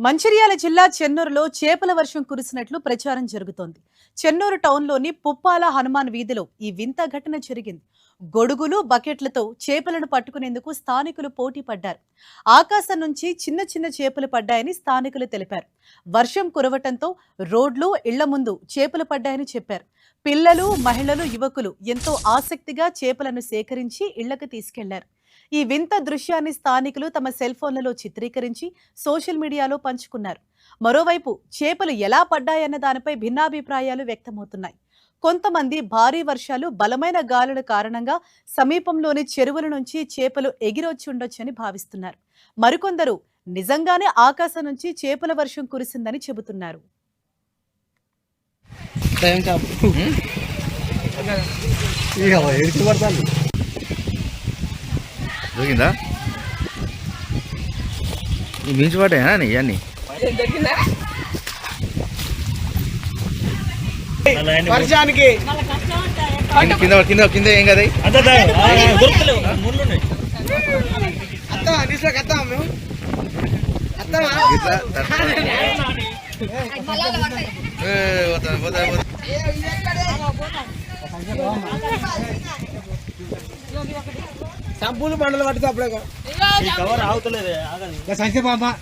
మంచిర్యాల జిల్లా చెన్నూరులో చేపల వర్షం కురిసినట్లు ప్రచారం జరుగుతోంది. చెన్నూరు టౌన్లోని పుప్పాల హనుమాన్ వీధిలో ఈ వింత ఘటన జరిగింది. గొడుగులు, బకెట్లతో చేపలను పట్టుకునేందుకు స్థానికులు పోటీ పడ్డారు. ఆకాశం నుంచి చిన్న చిన్న చేపలు పడ్డాయని స్థానికులు తెలిపారు. వర్షం కురవటంతో రోడ్లు, ఇళ్ల ముందు చేపలు పడ్డాయని చెప్పారు. పిల్లలు, మహిళలు, యువకులు ఎంతో ఆసక్తిగా చేపలను సేకరించి ఇళ్లకు తీసుకెళ్లారు. ఈ వింత దృశ్యాన్ని స్థానికులు తమ సెల్ ఫోన్లలో చిత్రీకరించి సోషల్ మీడియాలో పంచుకున్నారు. మరోవైపు చేపలు ఎలా పడ్డాయన్న దానిపై భిన్నాభిప్రాయాలు వ్యక్తమవుతున్నాయి. కొంతమంది భారీ వర్షాలు, బలమైన గాలుల కారణంగా సమీపంలోని చెరువుల నుంచి చేపలు ఎగిరొచ్చి ఉండొచ్చని భావిస్తున్నారు. మరికొందరు నిజంగానే ఆకాశం నుంచి చేపల వర్షం కురిసిందని చెబుతున్నారు. దొరికిందా? మించి పడ్డాయా ఇవన్నీ? కింద కింద కింద ఏం కదా సంపూలు బండలు పట్టుకో అప్పుడే కవర్ ఆగుతలేదు సంక్షేమ